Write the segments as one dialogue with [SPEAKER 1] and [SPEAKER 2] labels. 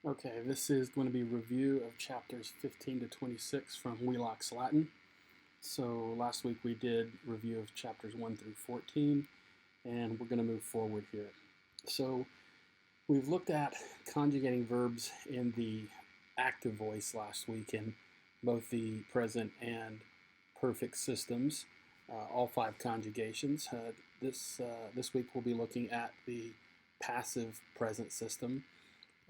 [SPEAKER 1] Okay, this is going to be a review of chapters 15 to 26 from Wheelock's Latin. So last week we did review of chapters 1 through 14, and we're going to move forward here. So we've looked at conjugating verbs in the active voice last week in both the present and perfect systems, all 5 conjugations. This week we'll be looking at the passive present system.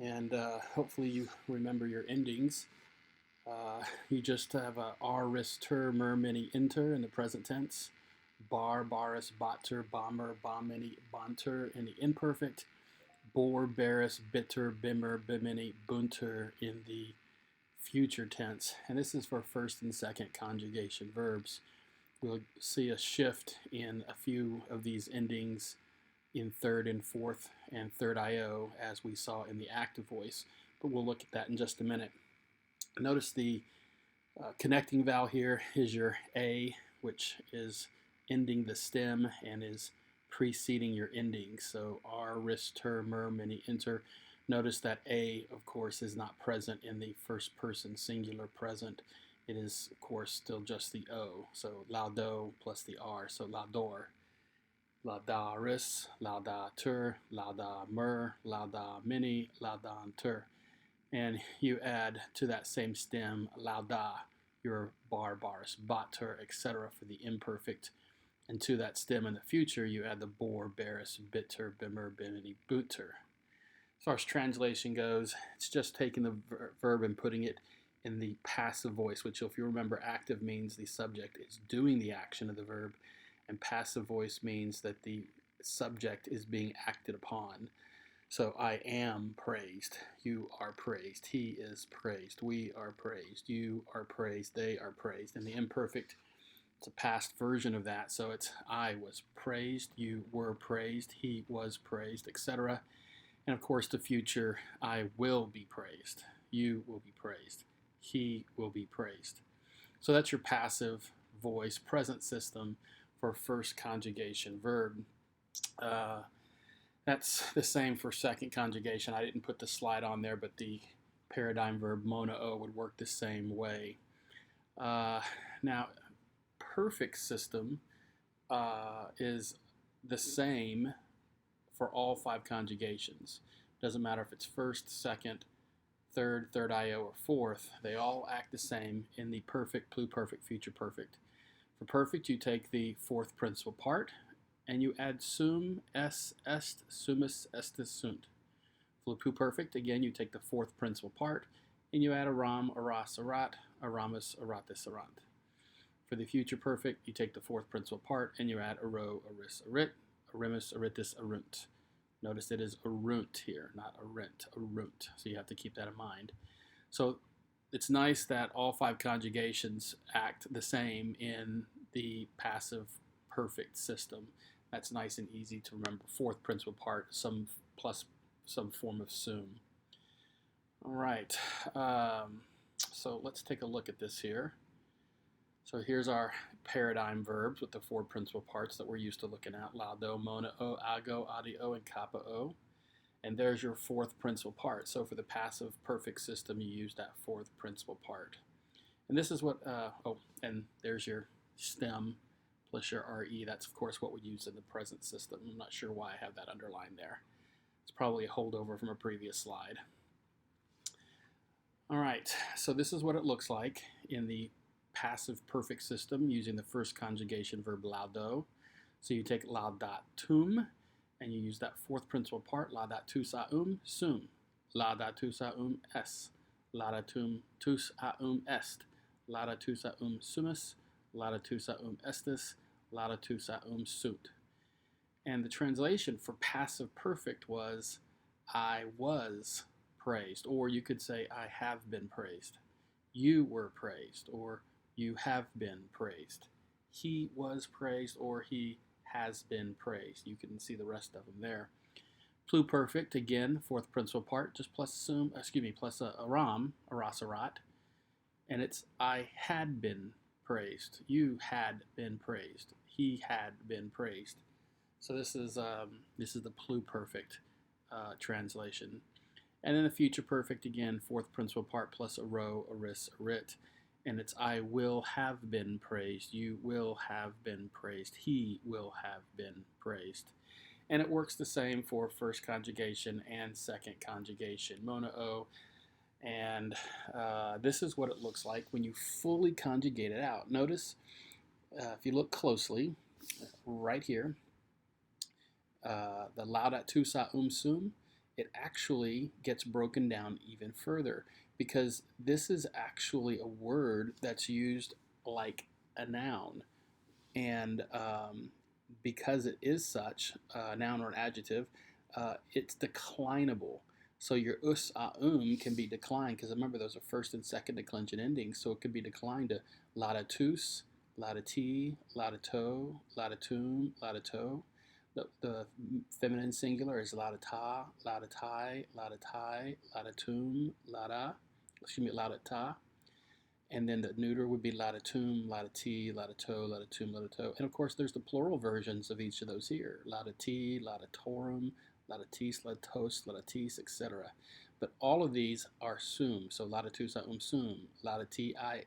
[SPEAKER 1] And hopefully you remember your endings. You just have a ris, ter, mer, mini, inter in the present tense. Bar, baris, batter, bomber, bomini, banter in the imperfect. Bor, baris, bitter, bimmer, bimini, bunter in the future tense. And this is for first and second conjugation verbs. We'll see a shift in a few of these endings in third and fourth and third IO as we saw in the active voice, but we'll look at that in just a minute. Notice the connecting vowel here is your A, which is ending the stem and is preceding your ending. So ris, ter, mer, mini, inter. Notice that A, of course, is not present in the first person singular present. It is, of course, still just the O. So laudo plus the R, so laudor. Laudaris, laudatur, laudamer, laudamini, laudantur. And you add to that same stem lauda, your bar, baris, batter, etc. for the imperfect. And to that stem in the future, you add the bor, baris, bitter, bimmer, bimini, buter. As far as translation goes, it's just taking the verb and putting it in the passive voice, which, if you remember, active means the subject is doing the action of the verb, and passive voice means that the subject is being acted upon. So I am praised, you are praised, he is praised, we are praised, you are praised, they are praised. And the imperfect, it's a past version of that, so it's I was praised, you were praised, he was praised, etc. And of course the future, I will be praised, you will be praised, he will be praised. So that's your passive voice present system for first conjugation verb. That's the same for second conjugation. I didn't put the slide on there, but the paradigm verb monao would work the same way. Now, perfect system is the same for all 5 conjugations. Doesn't matter if it's first, second, third, third IO, or fourth. They all act the same in the perfect, Plu Perfect, Future Perfect. For perfect, you take the fourth principal part and you add sum, es, est, sumus, estis, sunt. For Plu Perfect, again, you take the fourth principal part and you add aram, aras, arat, aramus, aratis, arant. For the future perfect, you take the fourth principal part and you add aro, aris, arit, arimus, aritis, arunt. Notice it is arunt here, not arent, arunt. So you have to keep that in mind. So it's nice that all 5 conjugations act the same in the passive perfect system. That's nice and easy to remember. Fourth principal part, some plus some form of sum. All right, so let's take a look at this here. So here's our paradigm verbs with the 4 principal parts that we're used to looking at: laudo, monao, ago, adio, and kapao. And there's your fourth principal part. So for the passive perfect system, you use that fourth principal part. And this is what, and there's your stem plus your RE. That's, of course, what we use in the present system. I'm not sure why I have that underlined there. It's probably a holdover from a previous slide. All right, so this is what it looks like in the passive perfect system using the first conjugation verb laudo. So you take laudatum, and you use that fourth principal part, laudatus aum sum, laudatus aum es, laudatum tus aum est, laudatus aum sumus, laudatus aum estis, laudatus aum sunt. And the translation for passive perfect was I was praised, or you could say I have been praised. You were praised, or you have been praised. He was praised, or he has been praised. You can see the rest of them there. Plu Perfect, again, fourth principal part, just plus plus a aram, arasarat, and it's I had been praised. You had been praised. He had been praised. So this is the Plu Perfect translation. And then the future perfect again, fourth principal part plus a row, a ris, a writ. And it's I will have been praised, you will have been praised, he will have been praised. And it works the same for first conjugation and second conjugation. Mona O. And this is what it looks like when you fully conjugate it out. Notice, if you look closely, right here, the laudat tu sa sum, it actually gets broken down even further because this is actually a word that's used like a noun. And because it is such, a noun or an adjective, it's declinable. So your us, can be declined because remember those are first and second declension endings. So it could be declined to laudatus, laudati, laudato, laudatum, laudato. The feminine singular is laudata, laudatai, laudatai, laudatum, laudata. And then the neuter would be laudatum, laudati, laudato, laudatum, laudato. And of course, there's the plural versions of each of those here. Laudati, laudatorum, laudatis, laudatos, laudatis, etc. But all of these are sum. So laudatus sum, laudati I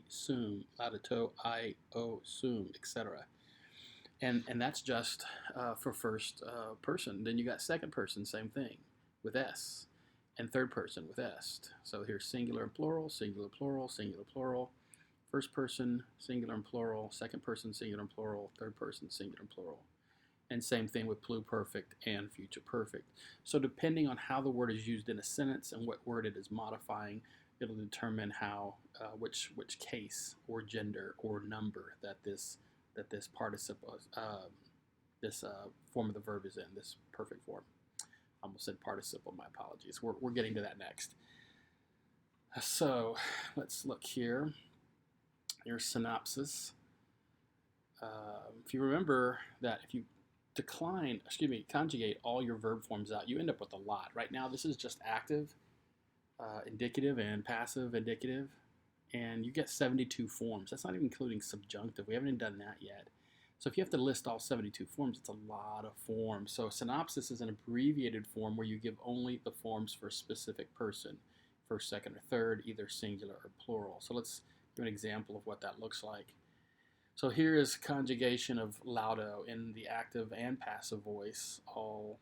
[SPEAKER 1] sum, laudato I o sum, etc. And that's just for first person. Then you got second person, same thing, with S. And third person with est. So here's singular and plural, singular, plural, singular, plural. First person, singular and plural. Second person, singular and plural. Third person, singular and plural. And same thing with Plu Perfect and Future Perfect. So depending on how the word is used in a sentence and what word it is modifying, it'll determine how which case or gender or number that this participle, this form of the verb is in, this perfect form. I almost said participle, my apologies. We're getting to that next. So let's look here. Here's synopsis. If you remember that if you conjugate all your verb forms out, you end up with a lot. Right now, this is just active, indicative, and passive indicative. And you get 72 forms. That's not even including subjunctive. We haven't even done that yet. So if you have to list all 72 forms, it's a lot of forms. So synopsis is an abbreviated form where you give only the forms for a specific person, first, second, or third, either singular or plural. So let's give an example of what that looks like. So here is conjugation of laudo in the active and passive voice, all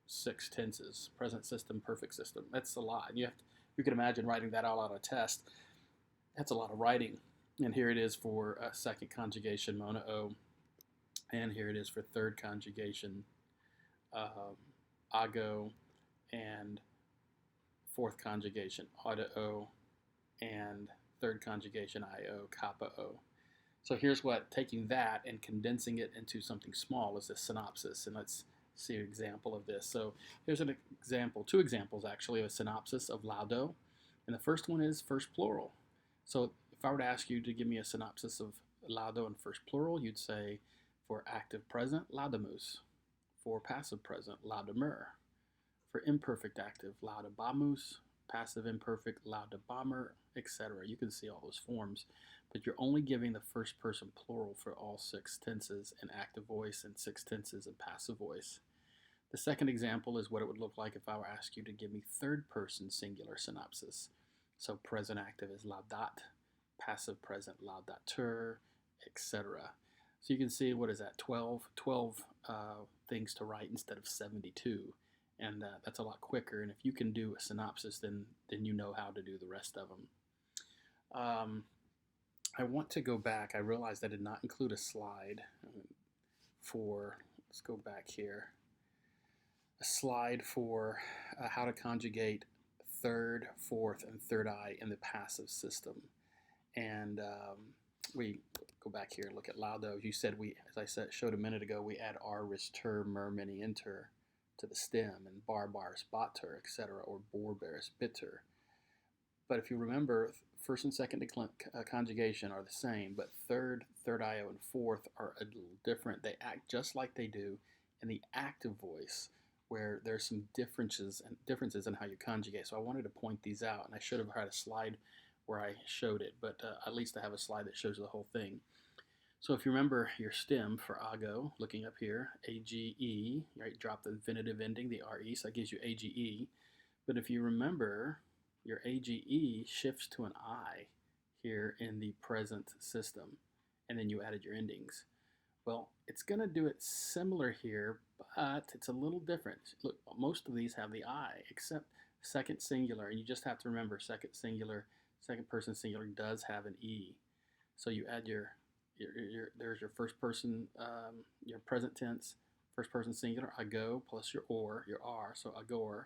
[SPEAKER 1] 6 tenses, present system, perfect system. That's a lot. You can imagine writing that all out of a test. That's a lot of writing. And here it is for a second conjugation, Mona O. And here it is for third conjugation, ago, and fourth conjugation, auto, and third conjugation, io, kappa o. So here's what taking that and condensing it into something small is a synopsis. And let's see an example of this. So here's an example, 2 examples actually, of a synopsis of laudo. And the first one is first plural. So if I were to ask you to give me a synopsis of laudo in first plural, you'd say, for active present, laudamus. For passive present, laudamer. For imperfect active, laudabamus. Passive imperfect, laudabamer, etc. You can see all those forms, but you're only giving the first person plural for all 6 tenses in active voice and 6 tenses in passive voice. The second example is what it would look like if I were to ask you to give me third person singular synopsis. So present active is laudat, passive present laudatur, etc. So you can see, what is that, 12 things to write instead of 72. And that's a lot quicker. And if you can do a synopsis, then you know how to do the rest of them. I want to go back. I realized I did not include a slide for, let's go back here, a slide for how to conjugate third, fourth, and third I in the passive system. And we go back here and look at laudo. You said as I showed a minute ago, we add r, ris, ter, mer, many, inter to the stem, and bar, baris, bater, etc., or bor, baris, bitter. But if you remember, first and second conjugation are the same, but third, io, and fourth are a little different. They act just like they do in the active voice, where there's some differences in how you conjugate. So I wanted to point these out, and I should have had a slide where I showed it, but at least I have a slide that shows the whole thing. So if you remember your stem for ago, looking up here, AGE, right, drop the infinitive ending, the RE, so that gives you AGE. But if you remember, your AGE shifts to an I here in the present system, and then you added your endings. Well, it's going to do it similar here, but it's a little different. Look, most of these have the I, except second singular, and you just have to remember second singular, second person singular does have an E. So you add there's your first person, your present tense, first person singular, I go, plus your R, so agor.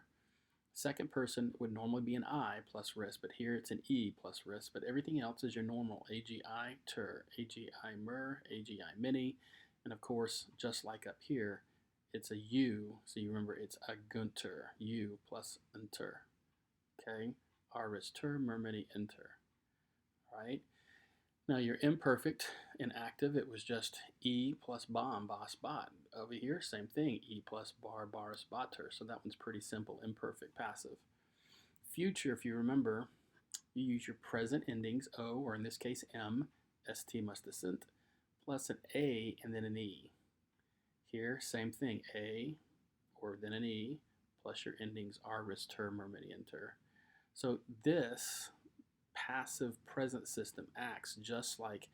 [SPEAKER 1] Second person would normally be an I plus ris, but here it's an E plus ris, but everything else is your normal AGI ter, AGI mer, AGI mini, and of course, just like up here, it's a U, so you remember it's a gunter, U plus enter, okay? Aris ter, mer, mini, enter, right? Now your imperfect in active, it was just E plus bom, bas, bot. Over here, same thing, E plus bar, baris, bater. So that one's pretty simple, imperfect passive. Future, if you remember, you use your present endings, O, or in this case, M, ST must assent, plus an A and then an E. Here, same thing, A, or then an E, plus your endings, R, ris, ter, mer, mini, enter. So this passive present system acts just like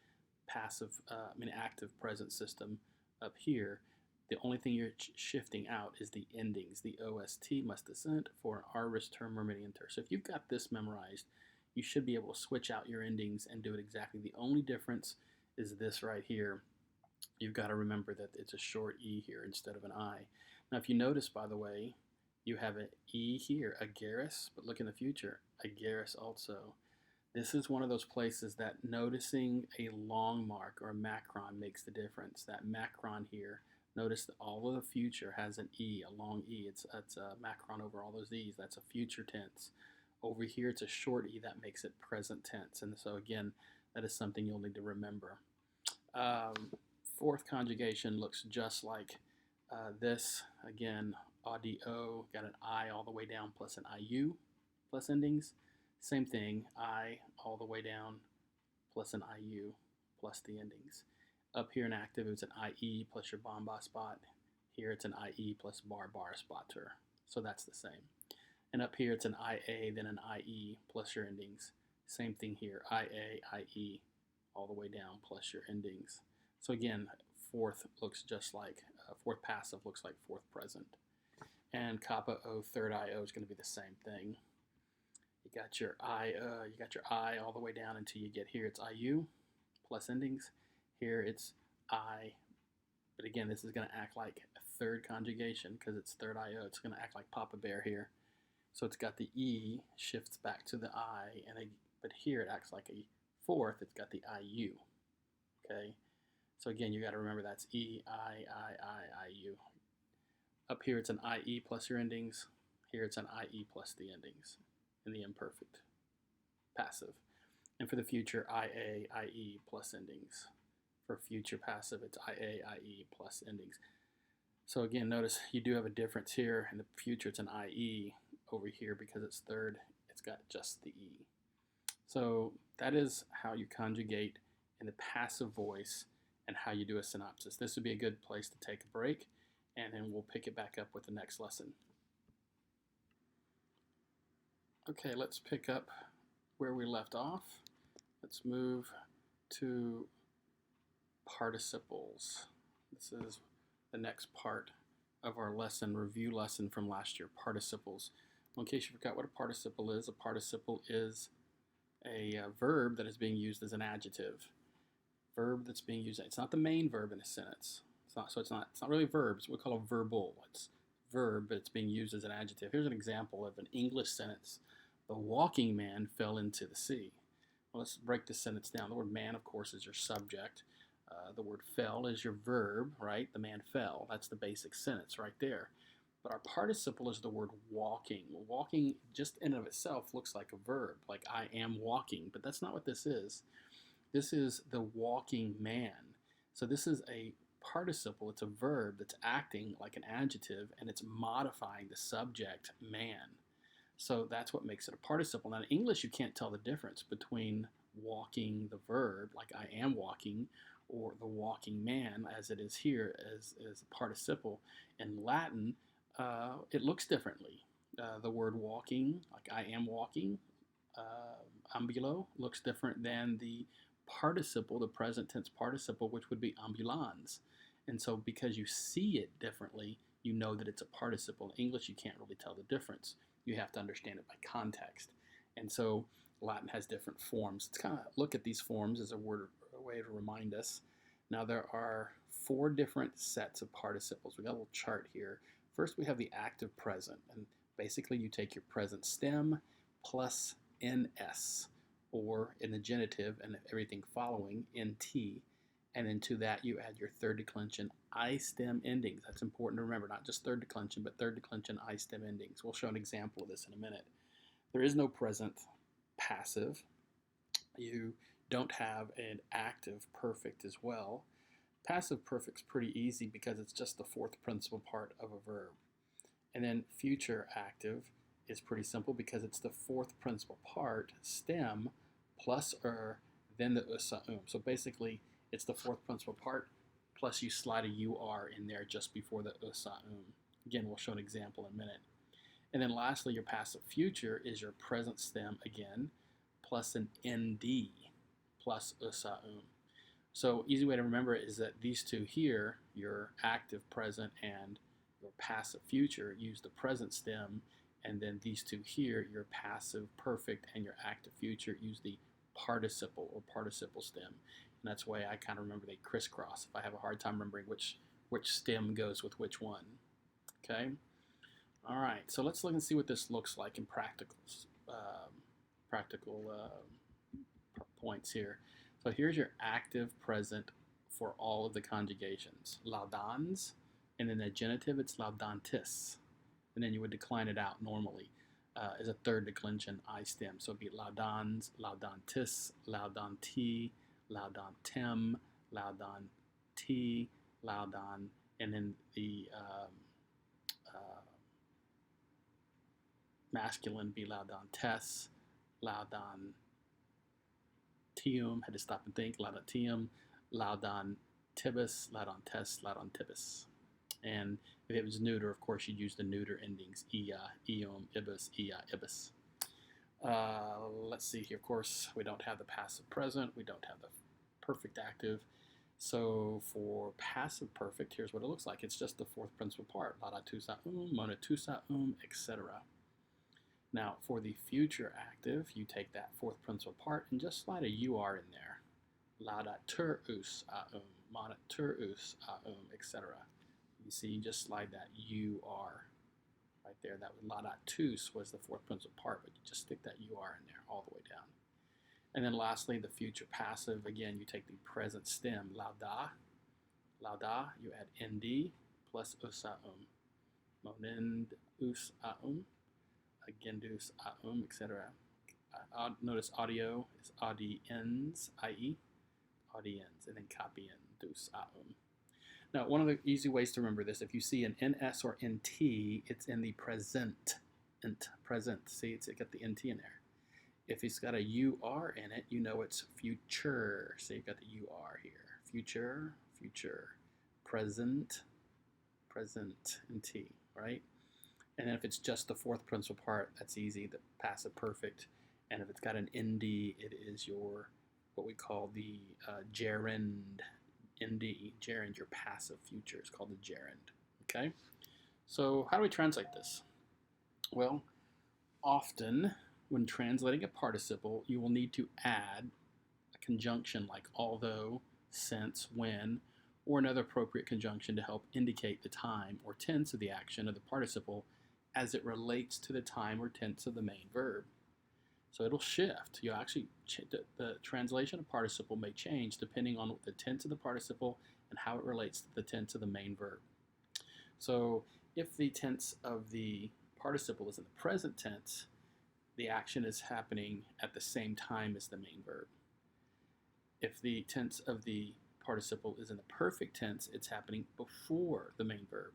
[SPEAKER 1] active present system up here. The only thing you're shifting out is the endings. The OST must assent for an R-ris term mer, mini, enter. So if you've got this memorized, you should be able to switch out your endings and do it exactly. The only difference is this right here. You've got to remember that it's a short E here instead of an I. Now if you notice, by the way, you have an E here, ageris, but look in the future, ageris also. This is one of those places that noticing a long mark or a macron makes the difference. That macron here, notice that all of the future has an E, a long E. It's a macron over all those E's. That's a future tense. Over here, it's a short E that makes it present tense. And so again, that is something you'll need to remember. Fourth conjugation looks just like this. Again, audio, got an I all the way down plus an IU plus endings. Same thing, I all the way down plus an IU plus the endings. Up here in active, it's an IE plus your bomba spot. Here it's an IE plus bar spotter. So that's the same. And up here it's an IA, then an IE plus your endings. Same thing here, IA, IE, all the way down plus your endings. So again, fourth looks just like, fourth passive looks like fourth present. And kappa O, third IO is going to be the same thing. You got your I all the way down until you get here. It's IU plus endings. Here it's I, but again, this is going to act like a third conjugation because it's third IO. It's going to act like Papa Bear here. So it's got the E shifts back to the I, but here it acts like a fourth. It's got the IU. Okay. So again, you got to remember that's E, I, U. Up here it's an IE plus your endings. Here it's an IE plus the endings in the imperfect passive. And for the future, IA, IE plus endings. For future passive, it's IA, IE plus endings. So again, notice you do have a difference here. In the future, it's an IE over here because it's third. It's got just the E. So that is how you conjugate in the passive voice and how you do a synopsis. This would be a good place to take a break, and then we'll pick it back up with the next lesson. Okay, let's pick up where we left off. Let's move to participles. This is the next part of our lesson, review lesson from last year, participles. Well, in case you forgot what a participle is a verb that is being used as an adjective. Verb that's being used, it's not the main verb in a sentence. It's not really verbs. We call it verbal. It's verb, but it's being used as an adjective. Here's an example of an English sentence. The walking man fell into the sea. Well, let's break this sentence down. The word man, of course, is your subject. The word fell is your verb, right? The man fell. That's the basic sentence right there. But our participle is the word walking. Walking just in and of itself looks like a verb, like I am walking, but that's not what this is. This is the walking man. So this is a participle. It's a verb that's acting like an adjective, and it's modifying the subject man. So that's what makes it a participle. Now in English, you can't tell the difference between walking, the verb, like I am walking, or the walking man, as it is here as a participle. In Latin, it looks differently. The word walking, like I am walking, ambulo, looks different than the participle, the present tense participle, which would be ambulans. And so because you see it differently, you know that it's a participle. In English, you can't really tell the difference. You have to understand it by context. And so Latin has different forms. Let's kind of look at these forms as a way to remind us. Now there are 4 different sets of participles. We got a little chart here. First we have the active present, and basically you take your present stem plus ns, or in the genitive and everything following, nt, and then to that you add your third declension I stem endings. That's important to remember, not just third declension, but third declension I stem endings. We'll show an example of this in a minute. There is no present passive. You don't have an active perfect as well. Passive perfect's pretty easy because it's just the 4th principal part of a verb. And then future active is pretty simple because it's the 4th principal part, stem, plus then the usa So basically, it's the 4th principal part, plus you slide a UR in there just before the usa Again, we'll show an example in a minute. And then lastly, your passive future is your present stem again, plus an ND, plus usa So easy way to remember it is that these two here, your active present and your passive future, use the present stem, and then these two here, your passive perfect and your active future, use the participle or participle stem. And that's why I kind of remember they crisscross if I have a hard time remembering which stem goes with which one. Okay? All right, so let's look and see what this looks like in practical points here. So here's your active present for all of the conjugations. Laudans, and in the genitive it's laudantis. And then you would decline it out normally as a third declension I stem. So it'd be laudans, laudantis, laudanti, laudantem, laudanti, laudan, and then the masculine be laudantes, laudantium, had to stop and think, laudantium, laudantibus, laudantes, laudantibus. And if it was neuter, of course, you'd use the neuter endings, ia, ium, ibus, ia, ibus. Let's see here. Of course, we don't have the passive present. We don't have the perfect active. So for passive perfect, here's what it looks like. It's just the 4th principal part, laudatusa monatusa etc. Now, for the future active, you take that 4th principal part and just slide a UR in there. Laudaturus monaturus etc. You see, you just slide that UR right there. That was laudatus was the 4th principal part, but you just stick that UR in there all the way down. And then lastly, the future passive, again, you take the present stem, lauda, you add nd plus usa monendus agendus etc. Notice audio is audiens, i.e., audiens, and then capiendus Now, one of the easy ways to remember this, if you see an ns or nt, it's in the present. Present. See, it's got the nt in there. If it's got a UR in it, you know it's future. So you've got the UR here. Future, present, nt, right? And then if it's just the 4th principal part, that's easy, the passive perfect. And if it's got an nd, it is your, what we call the gerund, gerund, your passive future is called the gerund, okay? So how do we translate this? Well, often when translating a participle, you will need to add a conjunction like although, since, when, or another appropriate conjunction to help indicate the time or tense of the action of the participle as it relates to the time or tense of the main verb. So it'll shift. You actually, the translation of participle may change depending on the tense of the participle and how it relates to the tense of the main verb. So if the tense of the participle is in the present tense, the action is happening at the same time as the main verb. If the tense of the participle is in the perfect tense, it's happening before the main verb.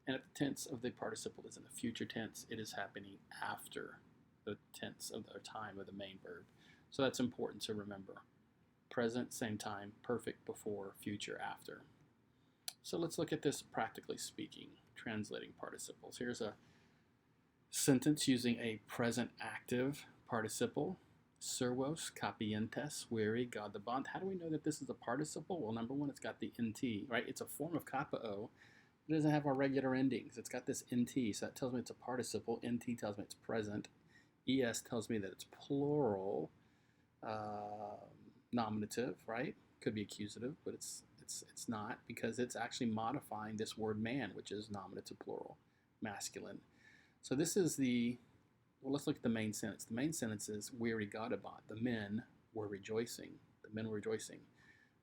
[SPEAKER 1] And if the tense of the participle is in the future tense, it is happening after the tense of the time of the main verb. So that's important to remember. present, same time, perfect before, future after. So let's look at this practically speaking, translating participles. Here's a sentence using a present active participle. Servos, capientes, weary, godabant. How do we know that this is a participle? Well, number one, it's got the nt, right? It's a form of kappa-o. It doesn't have our regular endings. It's got this nt, so that tells me it's a participle. Nt tells me it's present. Es tells me that it's plural. Nominative, right? Could be accusative, but it's not, because it's actually modifying this word man, which is nominative plural, masculine. So this is well, let's look at the main sentence. The main sentence is weary godabant. The men were rejoicing. The men were rejoicing.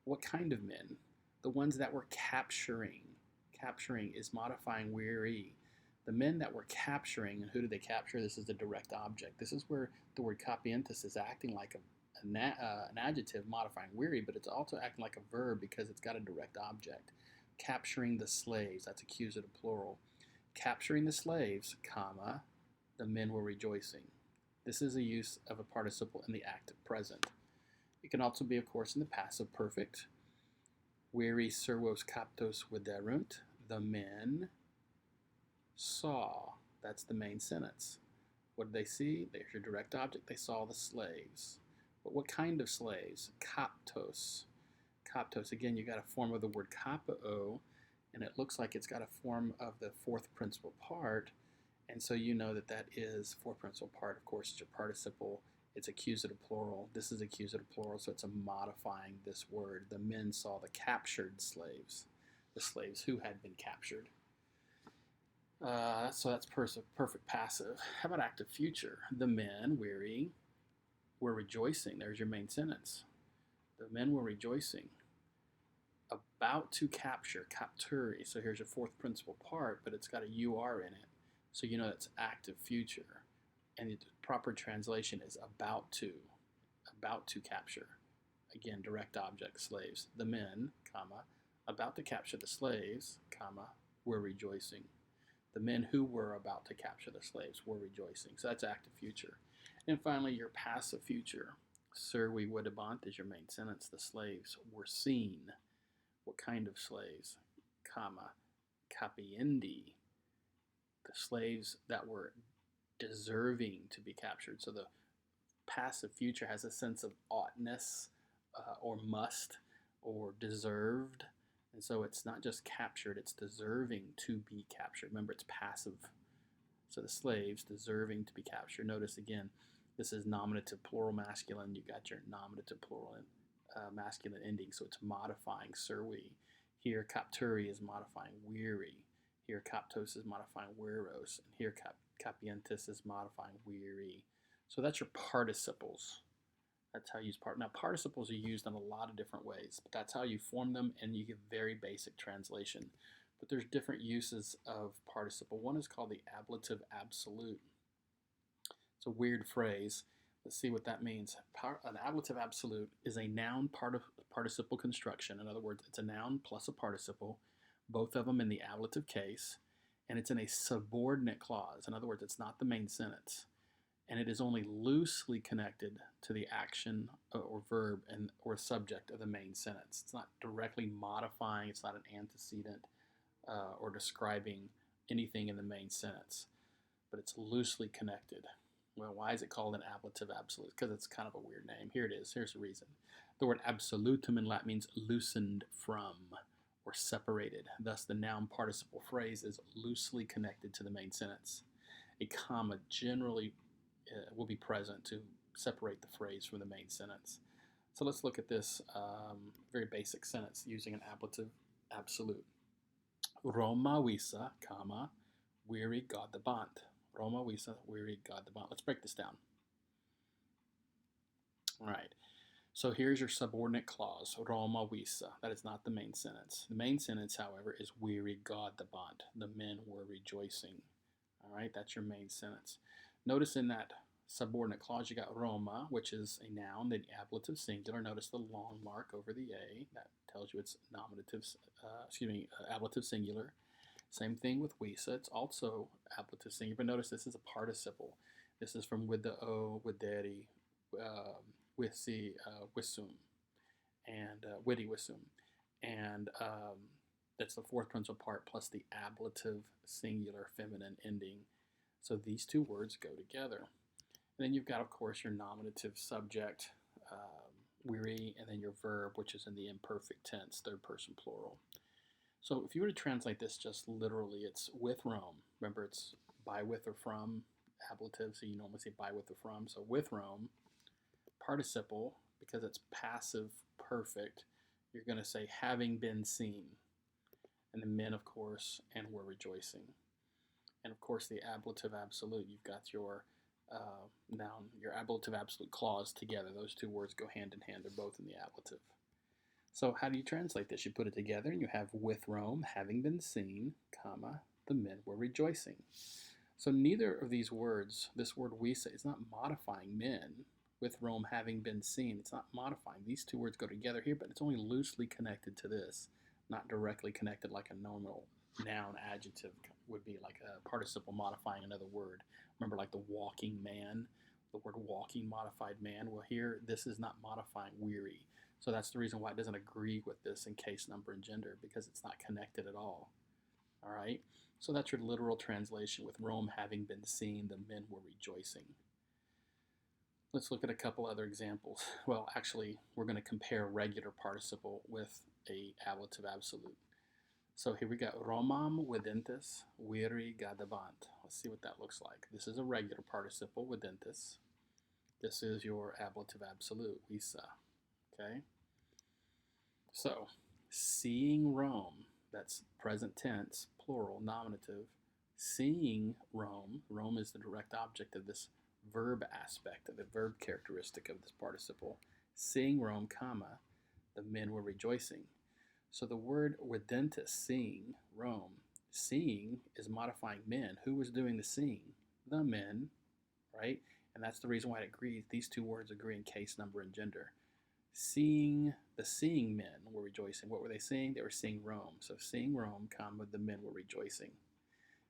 [SPEAKER 1] What kind of men? The ones that were capturing. Capturing is modifying weary. The men that were capturing, and who did they capture? This is the direct object. This is where the word capientes is acting like an adjective modifying weary, but it's also acting like a verb because it's got a direct object. Capturing the slaves, that's accusative plural. Capturing the slaves, comma, the men were rejoicing. This is a use of a participle in the active present. It can also be, of course, in the passive perfect. Weary servos captos viderunt, the men saw. That's the main sentence. What did they see? There's your direct object. They saw the slaves. But what kind of slaves? Kaptos. Kaptos, again, you got a form of the word kappa-o, and it looks like it's got a form of the fourth principal part, and so you know that that is fourth principal part. Of course, it's your participle. It's accusative plural. This is accusative plural, so it's a modifying this word. The men saw the captured slaves, the slaves who had been captured. So that's perfect passive. How about active future? The men, weary, were rejoicing. There's your main sentence. The men were rejoicing. About to capture, capturi. So here's your fourth principal part, but it's got a UR in it. So you know that's active future. And the proper translation is about to capture. Again, direct object, slaves. The men, comma, about to capture the slaves, comma, were rejoicing. The men who were about to capture the slaves were rejoicing. So that's active future. And finally, your passive future. Servi videbant is your main sentence. The slaves were seen. What kind of slaves? Comma, capiendi. The slaves that were deserving to be captured. So the passive future has a sense of oughtness or must or deserved. And so it's not just captured, it's deserving to be captured. Remember, it's passive. So the slaves deserving to be captured. Notice again, this is nominative plural masculine. You got your nominative plural masculine ending, so it's modifying servi. Here, capturi is modifying weary. Here, captos is modifying weros. And here, capientis is modifying weary. So that's your participles. That's how you use Now, participles are used in a lot of different ways, but that's how you form them, and you give very basic translation. But there's different uses of participle. One is called the ablative absolute. It's a weird phrase. Let's see what that means. An ablative absolute is a noun participle construction. In other words, it's a noun plus a participle, both of them in the ablative case, and it's in a subordinate clause. In other words, it's not the main sentence. And it is only loosely connected to the action or verb or subject of the main sentence. It's not directly modifying, it's not an antecedent or describing anything in the main sentence, but it's loosely connected. Well, why is it called an ablative absolute? Because it's kind of a weird name. Here it is. Here's the reason. The word absolutum in Latin means loosened from or separated. Thus, the noun participle phrase is loosely connected to the main sentence. A comma generally will be present to separate the phrase from the main sentence. So let's look at this very basic sentence using an ablative absolute. Roma visa, comma, weary godabant. Roma visa, weary godabant. Let's break this down. All right. So here's your subordinate clause, Roma visa. That is not the main sentence. The main sentence, however, is weary godabant. The men were rejoicing. All right, that's your main sentence. Notice in that subordinate clause you got Roma, which is a noun, the ablative singular. Notice the long mark over the A. That tells you it's ablative singular. Same thing with visa. It's also ablative singular, but notice this is a participle. This is from with the O, with daddy, with the, wisum. and witty wisdom. And that's the fourth principal part plus the ablative singular feminine ending. So these two words go together. And then you've got, of course, your nominative subject, weary, and then your verb, which is in the imperfect tense, third person plural. So if you were to translate this just literally, it's with Rome. Remember, it's by, with, or from, ablative, so you normally say by, with, or from. So with Rome, participle, because it's passive perfect, you're going to say having been seen. And the men, of course, and were rejoicing. And of course, the ablative absolute, you've got your noun, your ablative absolute clause together. Those two words go hand in hand. They're both in the ablative. So how do you translate this? You put it together and you have with Rome, having been seen, comma, the men were rejoicing. So neither of these words, this word we say, is not modifying men. With Rome having been seen, it's not modifying. These two words go together here, but it's only loosely connected to this, not directly connected like a normal noun adjective would be, like a participle modifying another word. Remember, like the walking man, the word walking modified man. Well, here, this is not modifying weary. So that's the reason why it doesn't agree with this in case, number, and gender, because it's not connected at all. All right? So that's your literal translation. With Rome having been seen, the men were rejoicing. Let's look at a couple other examples. Well, actually, we're going to compare regular participle with a ablative absolute. So here we go. Romam videntes viri gadabant. Let's see what that looks like. This is a regular participle, videntes. This is your ablative absolute, visa. Okay? So, seeing Rome, that's present tense, plural, nominative. Seeing Rome, Rome is the direct object of this verb aspect, of the verb characteristic of this participle. Seeing Rome, comma, the men were rejoicing. So the word videntes, seeing Rome, seeing is modifying men. Who was doing the seeing? The men, right? And that's the reason why it agrees. These two words agree in case, number, and gender. Seeing, the seeing men were rejoicing. What were they seeing? They were seeing Rome. So seeing Rome, comma, the men were rejoicing.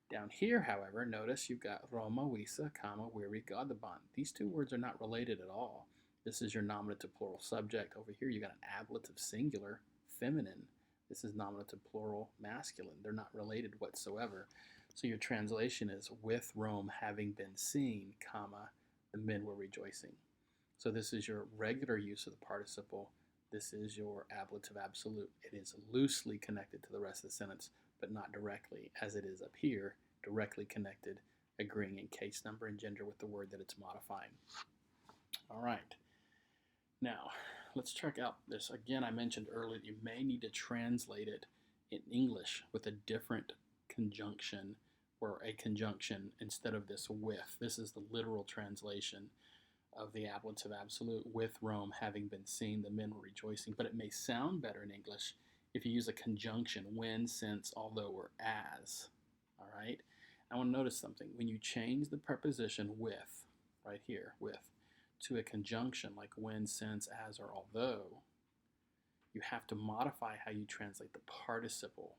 [SPEAKER 1] Down here, however, notice you've got Roma, Wisa, comma, weary, Gadabant. These two words are not related at all. This is your nominative plural subject. Over here, you got an ablative singular, feminine. This is nominative plural, masculine. They're not related whatsoever. So your translation is, with Rome having been seen, comma, the men were rejoicing. So this is your regular use of the participle. This is your ablative absolute. It is loosely connected to the rest of the sentence, but not directly, as it is up here, directly connected, agreeing in case, number, and gender with the word that it's modifying. All right. Now, let's check out this. Again, I mentioned earlier that you may need to translate it in English with a different conjunction or a conjunction instead of this with. This is the literal translation of the ablative absolute. With Rome having been seen, the men were rejoicing. But it may sound better in English if you use a conjunction, when, since, although, or as. All right? I want to notice something. When you change the preposition with, right here, with, to a conjunction like when, since, as, or although, you have to modify how you translate the participle.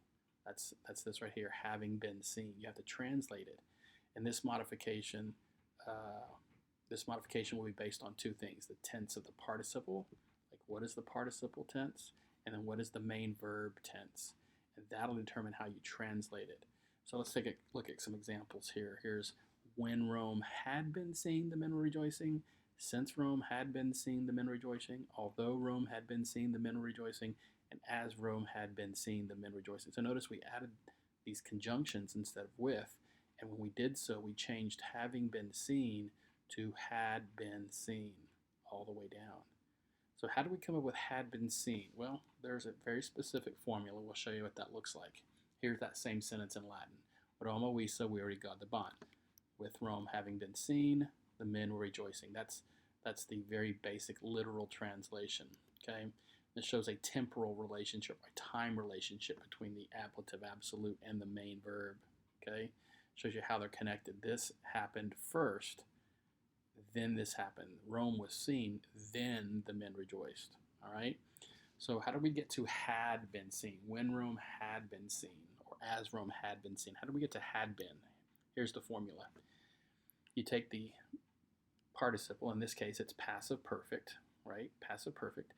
[SPEAKER 1] That's this right here, having been seen. You have to translate it. And this modification will be based on two things: the tense of the participle, like what is the participle tense, and then what is the main verb tense. And that'll determine how you translate it. So let's take a look at some examples here. Here's when Rome had been seen, the men were rejoicing. Since Rome had been seen, the men were rejoicing. Although Rome had been seen, the men were rejoicing. And as Rome had been seen, the men were rejoicing. So notice we added these conjunctions instead of with. And when we did so, we changed having been seen to had been seen all the way down. So how do we come up with had been seen? Well, there's a very specific formula. We'll show you what that looks like. Here's that same sentence in Latin. Roma visa viri gadabant. With Rome having been seen, the men were rejoicing. That's the very basic literal translation. Okay, this shows a temporal relationship, a time relationship between the ablative absolute and the main verb. Okay, shows you how they're connected. This happened first, then this happened. Rome was seen, then the men rejoiced. All right. So how do we get to had been seen? When Rome had been seen, or as Rome had been seen. How do we get to had been? Here's the formula. You take the participle, in this case it's passive perfect, right? Passive perfect.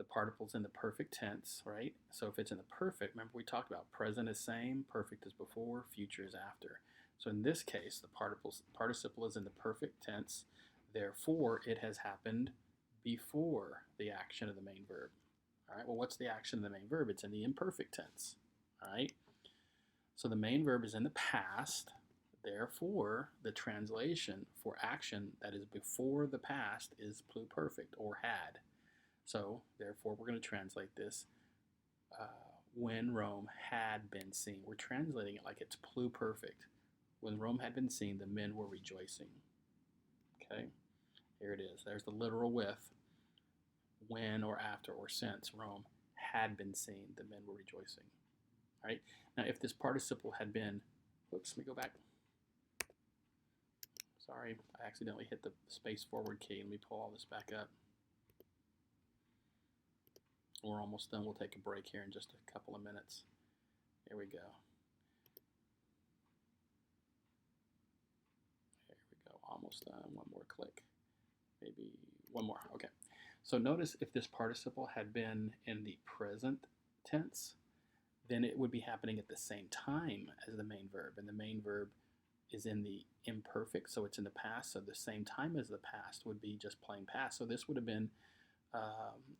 [SPEAKER 1] The participle's in the perfect tense, right? So if it's in the perfect, remember we talked about present is same, perfect is before, future is after. So in this case, the participle is in the perfect tense. Therefore, it has happened before the action of the main verb. All right, well, what's the action of the main verb? It's in the imperfect tense. All right, so the main verb is in the past. Therefore, the translation for action that is before the past is Plu Perfect or had. So, therefore, we're going to translate this when Rome had been seen. We're translating it like it's Plu Perfect. When Rome had been seen, the men were rejoicing. Okay, here it is. There's the literal with. When or after or since Rome had been seen, the men were rejoicing. All right. Now, if this participle had been, whoops, let me go back. Sorry, I accidentally hit the space forward key. Let me pull all this back up. We're almost done. We'll take a break here in just a couple of minutes. Here we go. Here we go. Almost done. One more click. Maybe one more. Okay. So notice if this participle had been in the present tense, then it would be happening at the same time as the main verb. And the main verb is in the imperfect, so it's in the past. So the same time as the past would be just plain past. So this would have been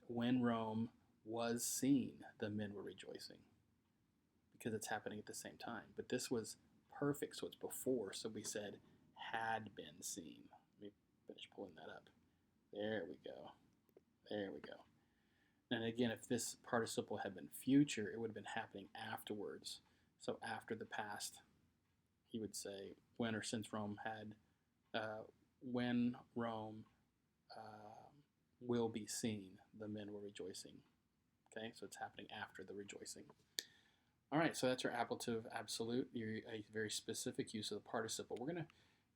[SPEAKER 1] when Rome was seen, the men were rejoicing, because it's happening at the same time. But this was perfect, so it's before. So we said had been seen. Let me finish pulling that up. There we go. There we go. And again, if this participle had been future, it would have been happening afterwards. So after the past, he would say when or since Rome had, when Rome will be seen, the men were rejoicing. Okay, so it's happening after the rejoicing. All right, so that's our ablative absolute, a very specific use of the participle. We're going to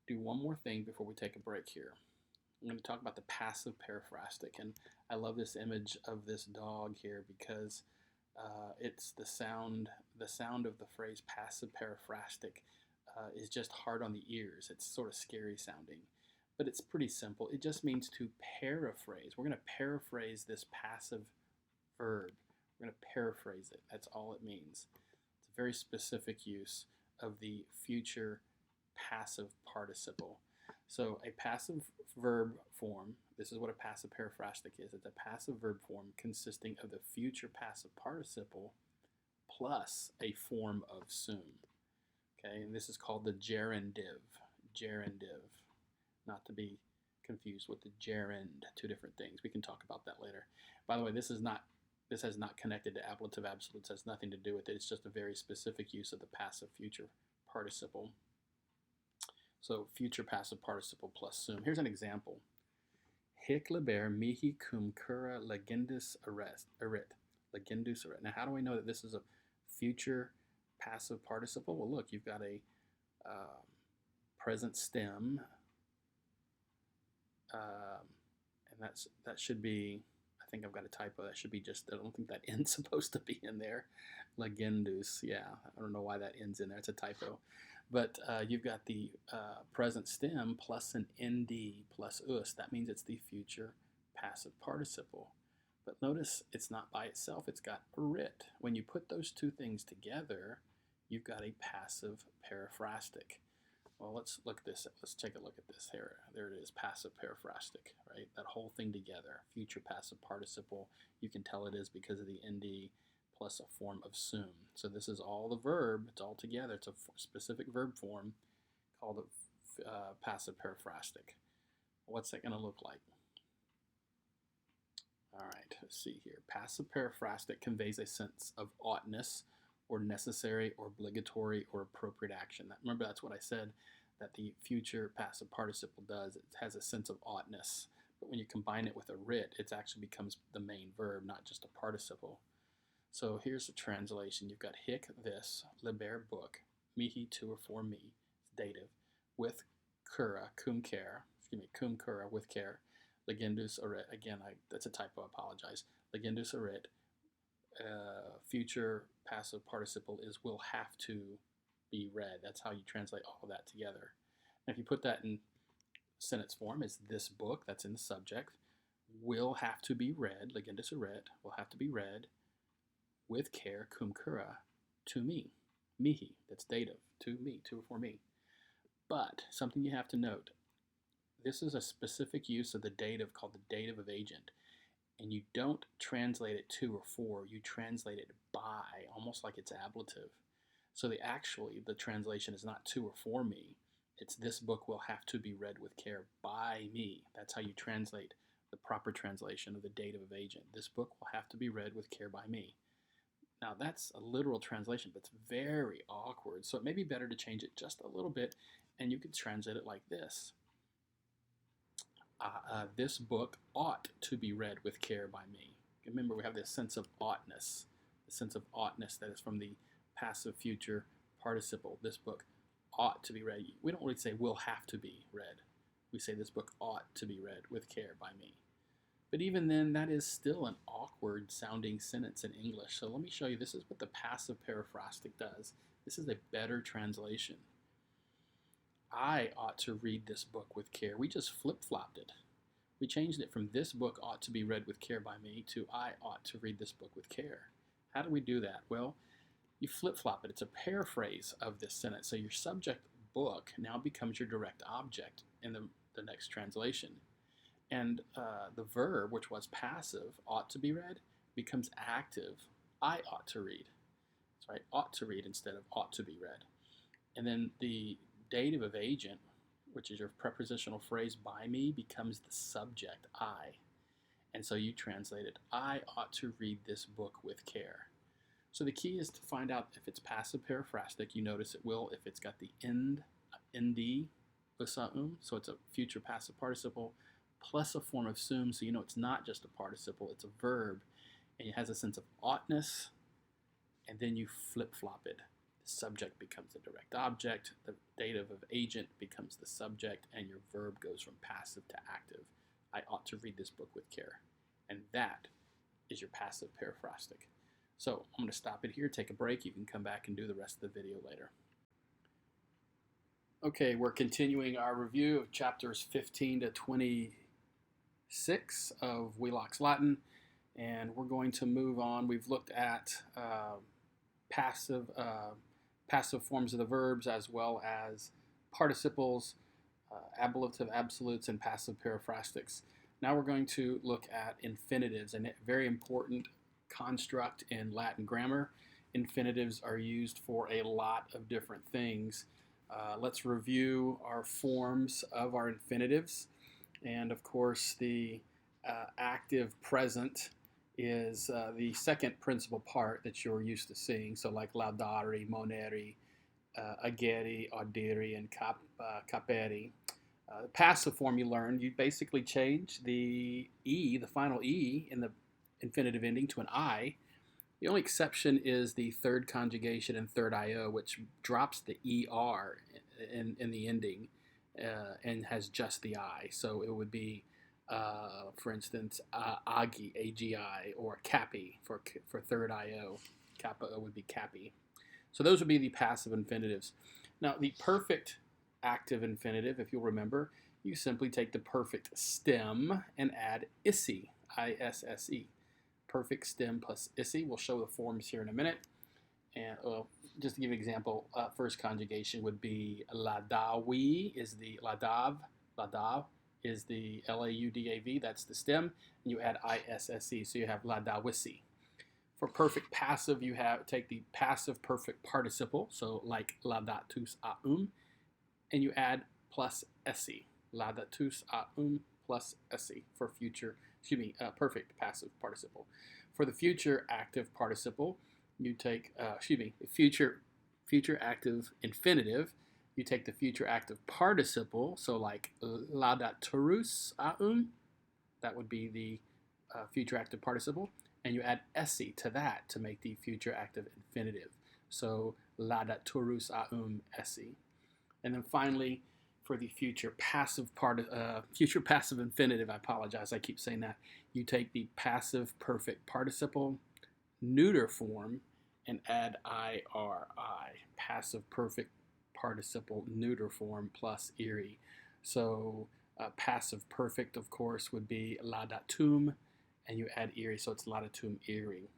[SPEAKER 1] do one more thing before we take a break here. I'm going to talk about the passive paraphrastic, and I love this image of this dog here because it's the sound of the phrase passive paraphrastic is just hard on the ears. It's sort of scary sounding, but it's pretty simple. It just means to paraphrase. We're going to paraphrase this passive verb. We're going to paraphrase it. That's all it means. It's a very specific use of the future passive participle. So a passive verb form, this is what a passive paraphrastic is. It's a passive verb form consisting of the future passive participle plus a form of soon. Okay, and this is called the gerundive. Gerundive, not to be confused with the gerund, two different things. We can talk about that later. By the way, this has not connected to ablative absolutes. Has nothing to do with it. It's just a very specific use of the passive future participle. So future passive participle plus sum. Here's an example. Hic liber mihi cum cura legendus erit. Legendus erit. Now, how do we know that this is a future passive participle? Well, look, you've got a present stem, and that should be. I think I've got a typo. That should be just. I don't think that end's supposed to be in there. Legendus. Yeah, I don't know why that end's in there. It's a typo. But you've got the present stem plus an nd plus us. That means it's the future passive participle. But notice it's not by itself. It's got rit. When you put those two things together, you've got a passive paraphrastic. Well, let's look at this. Let's take a look at this here. There it is, passive paraphrastic, right? That whole thing together, future passive participle. You can tell it is because of the nd plus a form of sum. So this is all the verb. It's all together. It's a specific verb form called a passive paraphrastic. What's that going to look like? All right, let's see here. Passive paraphrastic conveys a sense of oughtness or necessary or obligatory or appropriate action. Remember, that's what I said, that the future passive participle does. It has a sense of oughtness. But when you combine it with a rit, it actually becomes the main verb, not just a participle. So here's the translation. You've got hic, this, liber, book, mihi, to or for me, dative, with cura, cum care, cum cura, with care, legendus erit, again, that's a typo, I apologize, legendus erit, future passive participle is will have to be read. That's how you translate all of that together. Now, if you put that in sentence form, it's this book, that's in the subject, will have to be read, legendus eret, will have to be read with care, cum cura, to me, mihi, that's dative, to me, to or for me. But something you have to note, this is a specific use of the dative called the dative of agent, and you don't translate it to or for, you translate it by, almost like it's ablative. So the translation is not to or for me, it's this book will have to be read with care by me. That's how you translate the proper translation of the dative of agent. This book will have to be read with care by me. Now that's a literal translation, but it's very awkward, so it may be better to change it just a little bit, and you could translate it like this. This book ought to be read with care by me. Remember, we have this sense of oughtness, the sense of oughtness that is from the passive future participle. This book ought to be read. We don't really say will have to be read. We say this book ought to be read with care by me. But even then, that is still an awkward sounding sentence in English. So let me show you, this is what the passive paraphrastic does. This is a better translation. I ought to read this book with care. We just flip-flopped it. We changed it from this book ought to be read with care by me to I ought to read this book with care. How do we do that? Well, you flip-flop it. It's a paraphrase of this sentence. So your subject book now becomes your direct object in the next translation. And the verb, which was passive, ought to be read, becomes active. I ought to read. That's right, ought to read instead of ought to be read. And then the dative of agent, which is your prepositional phrase by me, becomes the subject, I. And so you translate it, I ought to read this book with care. So the key is to find out if it's passive paraphrastic. You notice it will if it's got the nd, so it's a future passive participle, plus a form of sum, so you know it's not just a participle, it's a verb, and it has a sense of oughtness, and then you flip-flop it. The subject becomes the direct object, the dative of agent becomes the subject, and your verb goes from passive to active. I ought to read this book with care. And that is your passive paraphrastic. So I'm going to stop it here, take a break. You can come back and do the rest of the video later. Okay, we're continuing our review of chapters 15 to 26 of Wheelock's Latin, and we're going to move on. We've looked at passive forms of the verbs as well as participles, ablative absolutes, and passive paraphrastics. Now we're going to look at infinitives, a very important construct in Latin grammar. Infinitives are used for a lot of different things. Let's review our forms of our infinitives. And of course, the active present is the second principal part that you're used to seeing. So like laudare, monere, agere, audere, and capere. The passive form you learned, you basically change the E, the final E in the infinitive ending to an I. The only exception is the third conjugation and third IO, which drops the ER in the ending and has just the I. So it would be, for instance, agi, AGI, or capi for third IO. Kappa would be capi. So those would be the passive infinitives. Now the perfect active infinitive, if you'll remember, you simply take the perfect stem and add issy, I-S-S-E. Perfect stem plus issy. We'll show the forms here in a minute. And just to give an example, first conjugation would be ladawi is the ladav is the L-A-U-D-A-V, that's the stem, and you add I-S-S-E, so you have ladawisi. For perfect passive, you take the passive perfect participle, so like ladatus aum, and you add plus esse, ladatus aum plus esse for perfect passive participle. For the future active participle, you take, future active infinitive, you take the future active participle, so like laudaturus aum, that would be the future active participle, and you add esse to that to make the future active infinitive. So laudaturus aum esse. And then finally, for the future passive infinitive, I apologize, I keep saying that, you take the passive perfect participle, neuter form, and add IRI, passive perfect participle neuter form plus iri. So Passive perfect, of course, would be laudatum, and you add iri, so it's laudatum iri.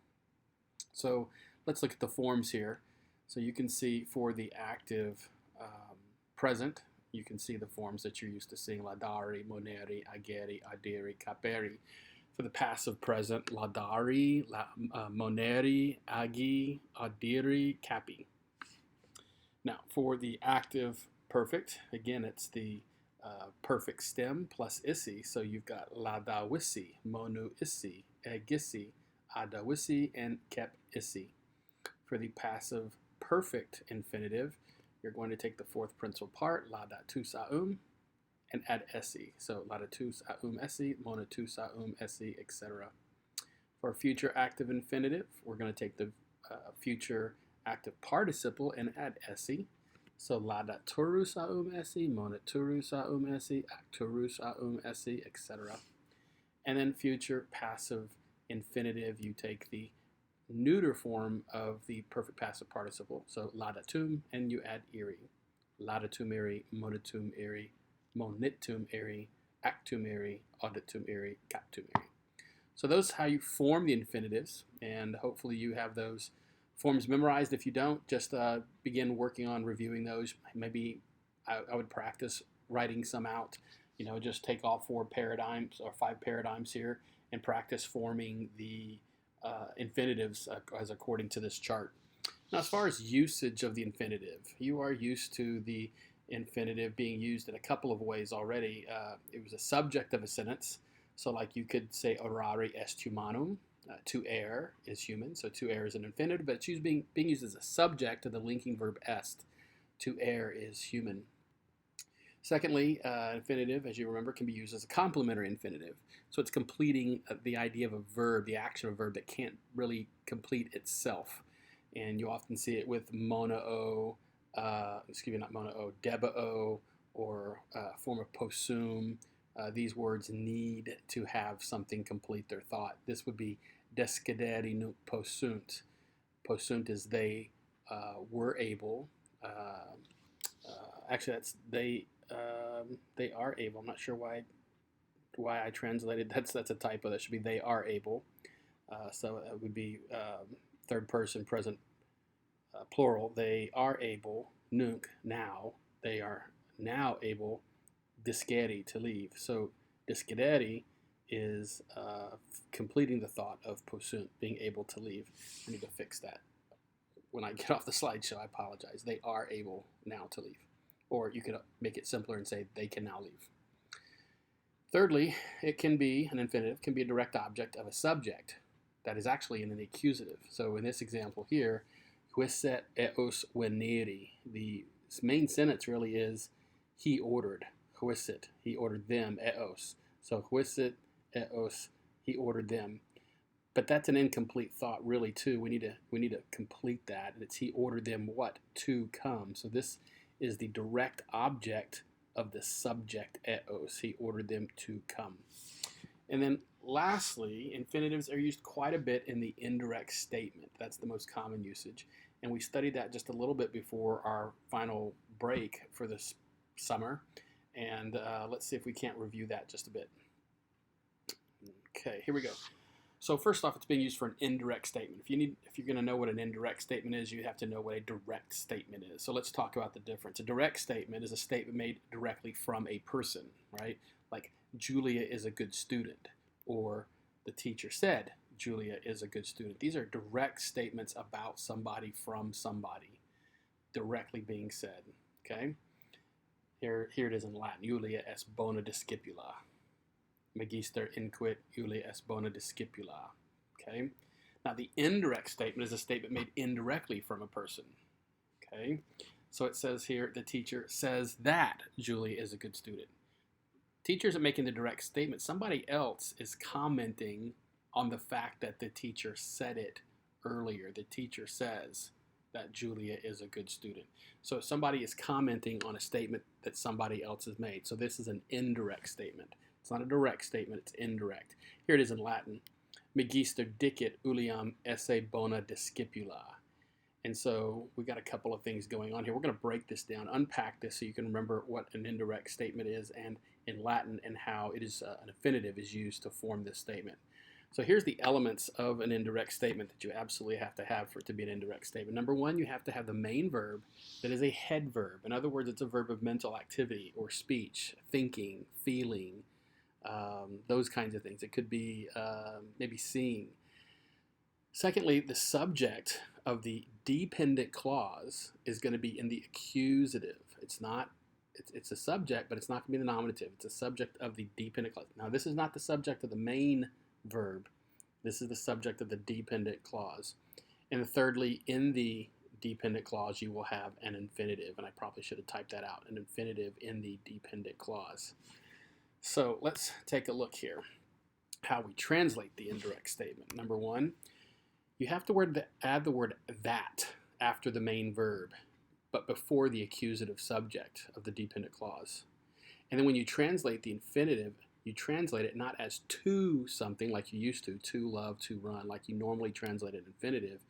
[SPEAKER 1] So let's look at the forms here. So you can see for the active present, you can see the forms that you're used to seeing: laudari, moneri, ageri, adiri, caperi. For the passive present, laudari, moneri, agi, adiri, capi. Now for the active perfect, again, it's the perfect stem plus issy, so you've got laudawisi, monu issy, egisi, adawisi, and kep issy. For the passive perfect infinitive, you're going to take the fourth principal part, laudatus aum, and add essy. So laudatus aum essy, monatus aum essy, etc. For future active infinitive, we're going to take the future active participle and add essy. So laudaturus aum essy, monaturus aum essy, acturus aum essy, etc. And then future passive infinitive, you take the neuter form of the perfect passive participle, so laudatum, and you add iri. Laudatum iri, monatum iri, monitum iri, actum iri, auditum iri, captum iri. So those are how you form the infinitives, and hopefully you have those forms memorized. If you don't, just begin working on reviewing those. Maybe I would practice writing some out. Just take all 4 paradigms or 5 paradigms here and practice forming the infinitives as according to this chart. Now, as far as usage of the infinitive, you are used to the infinitive being used in a couple of ways already. It was a subject of a sentence, so like you could say orare est humanum, to err is human, so to err is an infinitive, but it's being used as a subject of the linking verb est. To err is human. Secondly, infinitive, as you remember, can be used as a complementary infinitive. So it's completing the idea of a verb, the action of a verb that can't really complete itself. And you often see it with monao, not monao, debao, or form of possum. These words need to have something complete their thought. This would be descedere nunc possunt. Possunt is they were able. Actually, that's they are able. I'm not sure why I translated. That's a typo. That should be they are able. So it would be third person present plural. They are able. Nunc, now. They are now able. Discere, to leave. So discere is completing the thought of possunt, being able to leave. I need to fix that. When I get off the slideshow, I apologize. They are able now to leave. Or you could make it simpler and say they can now leave. Thirdly, it can be, an infinitive can be a direct object of a subject that is actually in an accusative. So in this example here, huiset eos veneri, the main sentence really is he ordered. Huiset, he ordered them, eos. So huiset eos, he ordered them. But that's an incomplete thought really too. We need to complete that. And it's he ordered them what? To come. So this is the direct object of the subject eos. He ordered them to come. And then lastly, infinitives are used quite a bit in the indirect statement. That's the most common usage. And we studied that just a little bit before our final break for this summer. And let's see if we can't review that just a bit. Okay, here we go. So first off, it's being used for an indirect statement. If you're going to know what an indirect statement is, you have to know what a direct statement is. So let's talk about the difference. A direct statement is a statement made directly from a person, right? Like Julia is a good student, or the teacher said Julia is a good student. These are direct statements about somebody from somebody, directly being said. Okay. Here it is in Latin. Julia est bona discipula. Magister inquit Julia est bona discipula. Okay. Now the indirect statement is a statement made indirectly from a person. Okay. So it says here the teacher says that Julia is a good student. Teachers are making the direct statement. Somebody else is commenting on the fact that the teacher said it earlier. The teacher says that Julia is a good student. So somebody is commenting on a statement that somebody else has made. So this is an indirect statement. It's not a direct statement, it's indirect. Here it is in Latin. Magister dicit Uliam esse bona discipula. And so we got a couple of things going on here. We're going to break this down, unpack this so you can remember what an indirect statement is and in Latin and how it is an infinitive is used to form this statement. So here's the elements of an indirect statement that you absolutely have to have for it to be an indirect statement. Number one, you have to have the main verb that is a head verb. In other words, it's a verb of mental activity or speech, thinking, feeling, those kinds of things. It could be maybe seeing. Secondly, the subject of the dependent clause is going to be in the accusative. It's a subject, but it's not going to be the nominative. It's a subject of the dependent clause. Now, this is not the subject of the main verb. This is the subject of the dependent clause. And thirdly, in the dependent clause, you will have an infinitive, and I probably should have typed that out, an infinitive in the dependent clause. So let's take a look here, how we translate the indirect statement. Number one, you have to add the word that after the main verb, but before the accusative subject of the dependent clause. And then when you translate the infinitive, you translate it not as to something like you used to love, to run, like you normally translate an infinitive,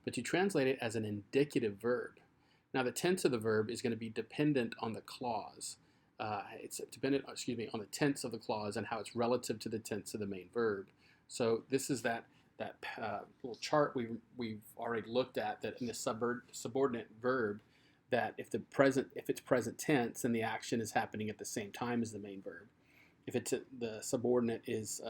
[SPEAKER 1] but you translate it as an indicative verb. Now the tense of the verb is going to be dependent on the clause. It's dependent, on the tense of the clause and how it's relative to the tense of the main verb. So this is that little chart we've already looked at, that in the subordinate verb, that if it's present tense, then the action is happening at the same time as the main verb. If the subordinate is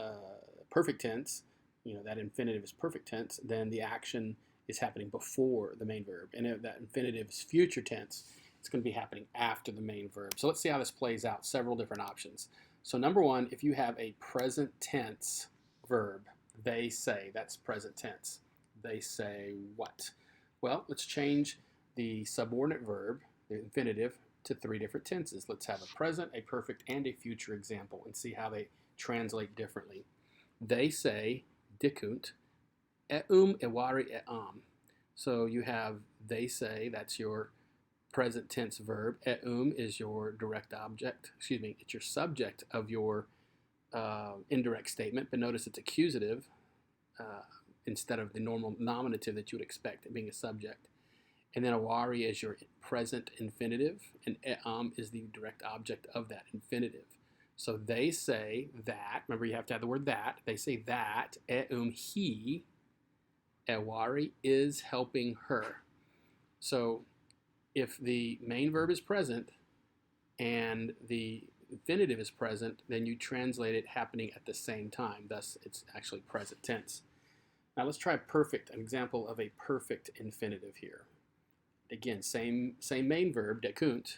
[SPEAKER 1] perfect tense, that infinitive is perfect tense, then the action is happening before the main verb. And if that infinitive is future tense, it's going to be happening after the main verb. So let's see how this plays out. Several different options. So number one, if you have a present tense verb, they say, that's present tense. They say what? Well, let's change the subordinate verb, the infinitive, to three different tenses. Let's have a present, a perfect, and a future example and see how they translate differently. They say, dicunt, evari eam. So you have they say, that's your present tense verb. Is your direct object, it's your subject of your indirect statement, but notice it's accusative instead of the normal nominative that you would expect it being a subject. And then awari is your present infinitive, and eam is the direct object of that infinitive. So they say that, remember you have to have the word that, they say that he, awari, is helping her. So if the main verb is present and the infinitive is present, then you translate it happening at the same time. Thus, it's actually present tense. Now let's try an example of a perfect infinitive here. Again, same main verb, decunt,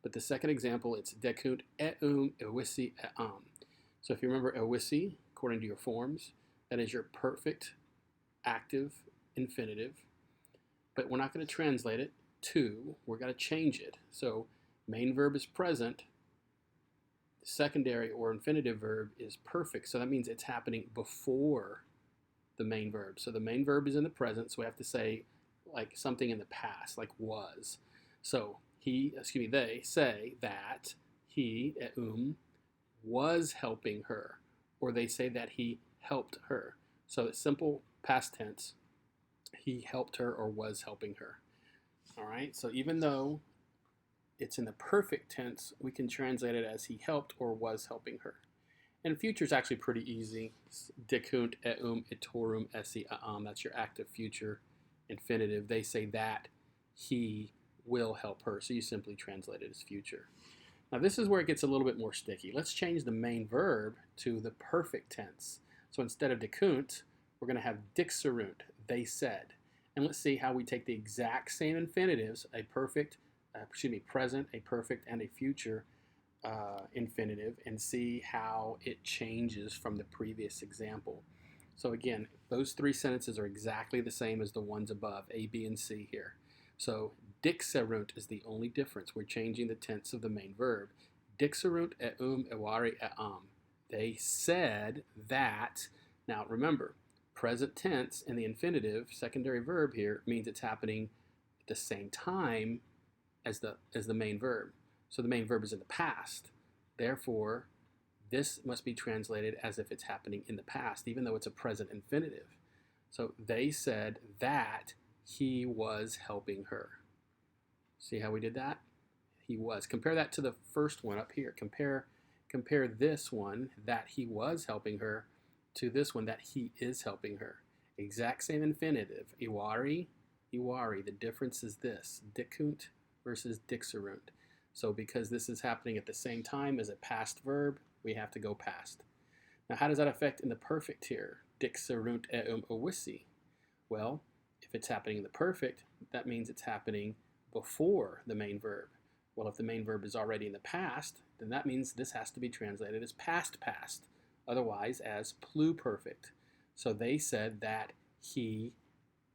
[SPEAKER 1] but the second example, it's decunt ewisi eam. So if you remember ewisi, according to your forms, that is your perfect active infinitive, but we're not going to translate it to, we're going to change it. So main verb is present, secondary or infinitive verb is perfect, so that means it's happening before the main verb. So the main verb is in the present, so we have to say like something in the past, like was. So they say that he, was helping her, or they say that he helped her. So it's simple past tense. He helped her or was helping her. All right, so even though it's in the perfect tense, we can translate it as he helped or was helping her. And future is actually pretty easy. Dicunt, itorum, esse, that's your active future infinitive. They say that he will help her, so you simply translate it as future. Now this is where it gets a little bit more sticky. Let's change the main verb to the perfect tense. So instead of dicunt, we're going to have dixerunt, they said. And let's see how we take the exact same infinitives, a perfect, present, a perfect, and a future infinitive, and see how it changes from the previous example. So again, those three sentences are exactly the same as the ones above, A, B, and C here. So dixerunt is the only difference. We're changing the tense of the main verb. Dixerunt ewari eam. They said that. Now remember, present tense in the infinitive, secondary verb here, means it's happening at the same time as the main verb. So the main verb is in the past. Therefore, this must be translated as if it's happening in the past, even though it's a present infinitive. So they said that he was helping her. See how we did that? He was. Compare that to the first one up here. Compare this one, that he was helping her, to this one, that he is helping her. Exact same infinitive. Iwari, iwari. The difference is this. Dikunt versus dixerunt. So because this is happening at the same time as a past verb, we have to go past. Now how does that affect in the perfect here? Dixerunt owisi. Well, if it's happening in the perfect, that means it's happening before the main verb. Well, if the main verb is already in the past, then that means this has to be translated as past past, otherwise as Plu Perfect. So they said that he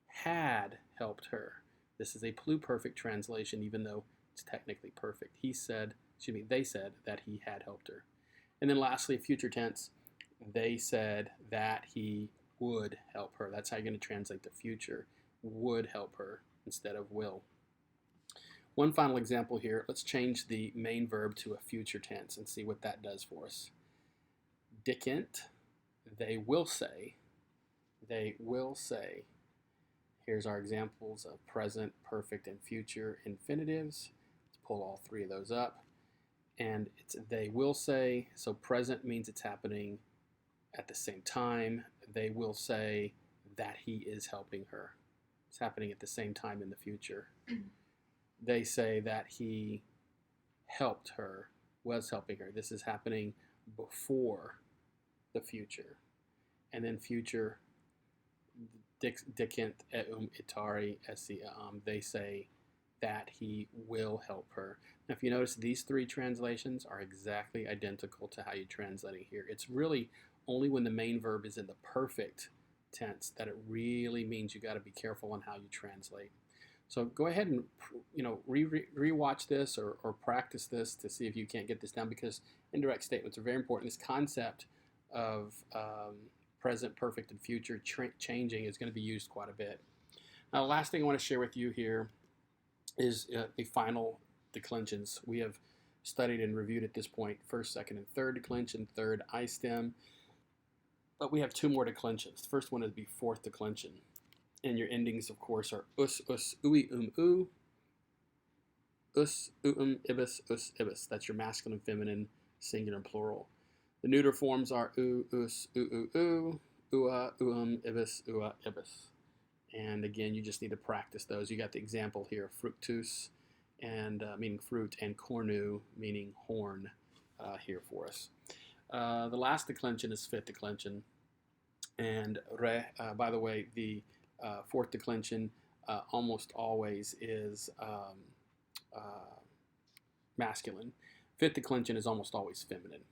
[SPEAKER 1] had helped her. This is a Plu Perfect translation, even though it's technically perfect. They said that he had helped her. And then lastly, future tense, they said that he would help her. That's how you're going to translate the future. Would help her instead of will. One final example here. Let's change the main verb to a future tense and see what that does for us. Dikent, they will say. They will say. Here's our examples of present, perfect, and future infinitives. Let's pull all three of those up. And it's they will say. So present means it's happening at the same time. They will say that he is helping her. It's happening at the same time in the future. They say that he helped her, was helping her. This is happening before the future. And then future, dikent itari esi. They say that he will help her. Now, if you notice, these three translations are exactly identical to how you translate it here. It's really only when the main verb is in the perfect tense that it really means you got to be careful on how you translate. So go ahead and rewatch this or practice this to see if you can't get this down, because indirect statements are very important. This concept of present, perfect, and future changing is going to be used quite a bit. Now, the last thing I want to share with you here is the final declensions. We have studied and reviewed at this point first, second, and third declension, third I stem. But we have two more declensions. The first one would be fourth declension. And your endings, of course, are us, ui, u, us, ibis, us, ibis. That's your masculine, feminine, singular, and plural. The neuter forms are u, us, ua, ibis, ua, ibis. And again, you just need to practice those. You got the example here, fructus, and meaning fruit, and cornu, meaning horn, here for us. The last declension is fifth declension. And re, by the way, the fourth declension almost always is masculine. Fifth declension is almost always feminine.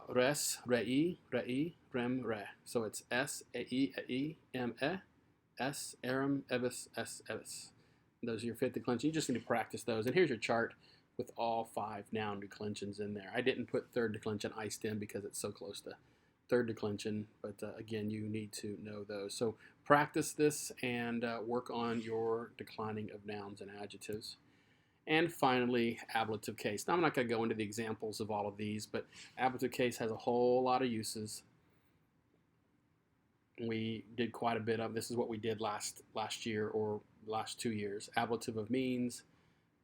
[SPEAKER 1] Res, rei, rem, re. So it's s, ei, m, s, erim, ebis, s, ebis. Those are your fifth declension. You just need to practice those. And here's your chart with all 5 noun declensions in there. I didn't put third declension I stem because it's so close to third declension, but again, you need to know those. So practice this and work on your declining of nouns and adjectives. And finally, ablative case. Now, I'm not going to go into the examples of all of these, but ablative case has a whole lot of uses. We did quite a bit of this. Is what we did last year or last 2 years. Ablative of means,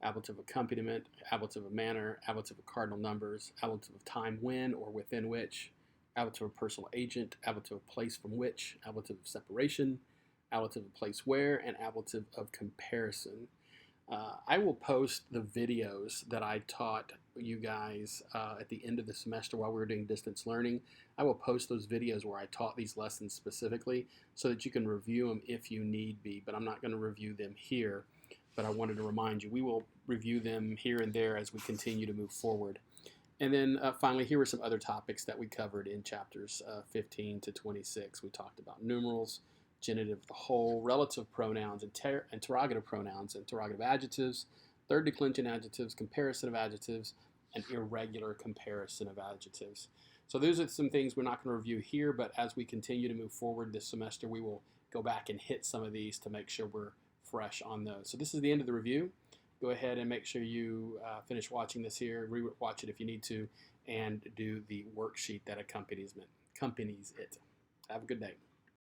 [SPEAKER 1] ablative accompaniment, ablative of manner, ablative of cardinal numbers, ablative of time when or within which, ablative of personal agent, ablative of place from which, ablative of separation, ablative of place where, and ablative of comparison. I will post the videos that I taught you guys at the end of the semester while we were doing distance learning. I will post those videos where I taught these lessons specifically so that you can review them if you need be, but I'm not going to review them here. But I wanted to remind you, we will review them here and there as we continue to move forward. And then finally, here were some other topics that we covered in chapters 15 to 26. We talked about numerals, genitive of the whole, relative pronouns, interrogative pronouns, interrogative adjectives, third declension adjectives, comparison of adjectives, and irregular comparison of adjectives. So those are some things we're not going to review here, but as we continue to move forward this semester, we will go back and hit some of these to make sure we're fresh on those. So this is the end of the review. Go ahead and make sure you finish watching this here, re-watch it if you need to, and do the worksheet that accompanies it. Have a good day.